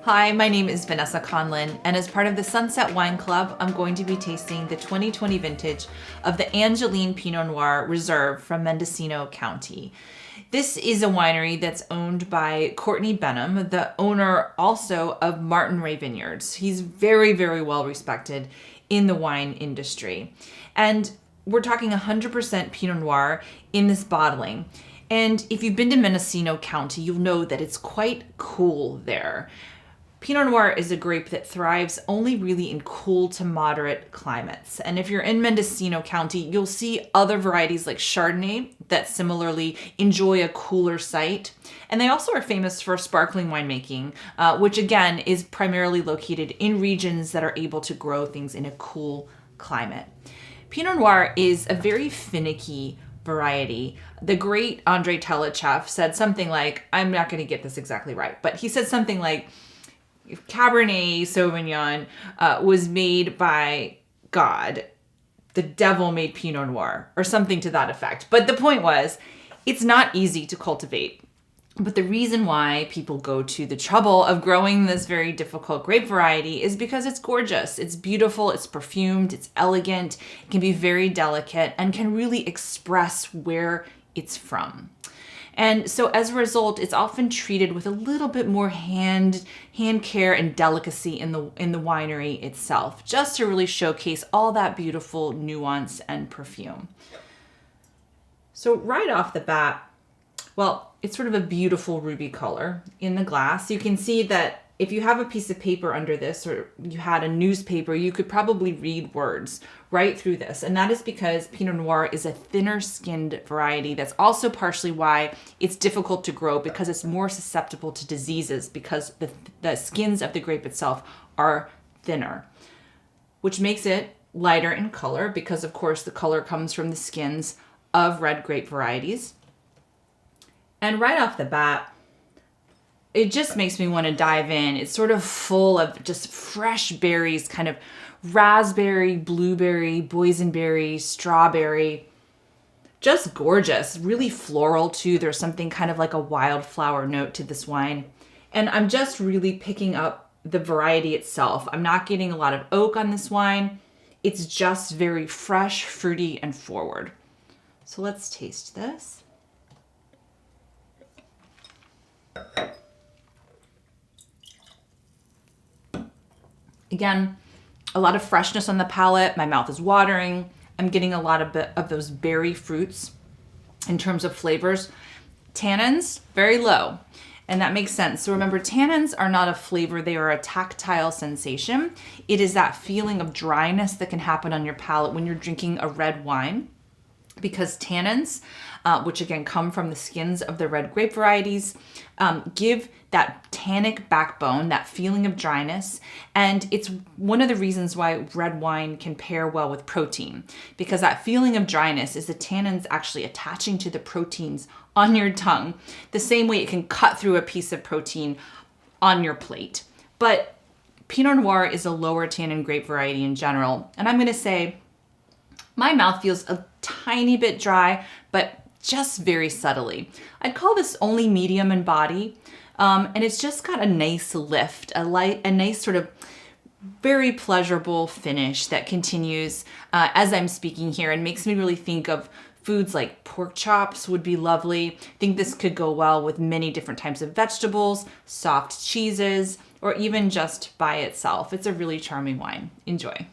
Hi, my name is Vanessa Conlin, and as part of the Sunset Wine Club, I'm going to be tasting the 2020 vintage of the Angeline Pinot Noir Reserve from Mendocino County. This is a winery that's owned by Courtney Benham, the owner also of Martin Ray Vineyards. He's very, very well respected in the wine industry. And we're talking 100% Pinot Noir in this bottling. And if you've been to Mendocino County, you'll know that it's quite cool there. Pinot Noir is a grape that thrives only really in cool to moderate climates. And if you're in Mendocino County, you'll see other varieties like Chardonnay that similarly enjoy a cooler site. And they also are famous for sparkling winemaking, which again is primarily located in regions that are able to grow things in a cool climate. Pinot Noir is a very finicky variety. The great Andrei Telechev said something like, I'm not going to get this exactly right, but he said something like, Cabernet Sauvignon was made by God, the devil made Pinot Noir, or something to that effect. But the point was, it's not easy to cultivate. But the reason why people go to the trouble of growing this very difficult grape variety is because it's gorgeous, it's beautiful, it's perfumed, it's elegant, it can be very delicate, and can really express where it's from. And so as a result, it's often treated with a little bit more hand care and delicacy in the winery itself, just to really showcase all that beautiful nuance and perfume. So right off the bat, well, it's sort of a beautiful ruby color in the glass. You can see that if you have a piece of paper under this, or you had a newspaper, you could probably read words right through this. And that is because Pinot Noir is a thinner skinned variety. That's also partially why it's difficult to grow, because it's more susceptible to diseases because the skins of the grape itself are thinner, which makes it lighter in color because of course the color comes from the skins of red grape varieties. And right off the bat, it just makes me want to dive in. It's sort of full of just fresh berries, kind of raspberry, blueberry, boysenberry, strawberry. Just gorgeous, really floral too. There's something kind of like a wildflower note to this wine. And I'm just really picking up the variety itself. I'm not getting a lot of oak on this wine. It's just very fresh, fruity, and forward. So let's taste this. Again, a lot of freshness on the palate. My mouth is watering. I'm getting a lot of those berry fruits in terms of flavors. Tannins, very low. And that makes sense. So remember, tannins are not a flavor. They are a tactile sensation. It is that feeling of dryness that can happen on your palate when you're drinking a red wine. Because tannins, which again come from the skins of the red grape varieties, give that tannic backbone, that feeling of dryness. And it's one of the reasons why red wine can pair well with protein, because that feeling of dryness is the tannins actually attaching to the proteins on your tongue, the same way it can cut through a piece of protein on your plate. But Pinot Noir is a lower tannin grape variety in general. And I'm going to say my mouth feels a tiny bit dry, but just very subtly. I'd call this only medium in body. And it's just got a nice lift, a nice sort of very pleasurable finish that continues as I'm speaking here and makes me really think of foods like pork chops would be lovely. I think this could go well with many different types of vegetables, soft cheeses, or even just by itself. It's a really charming wine. Enjoy.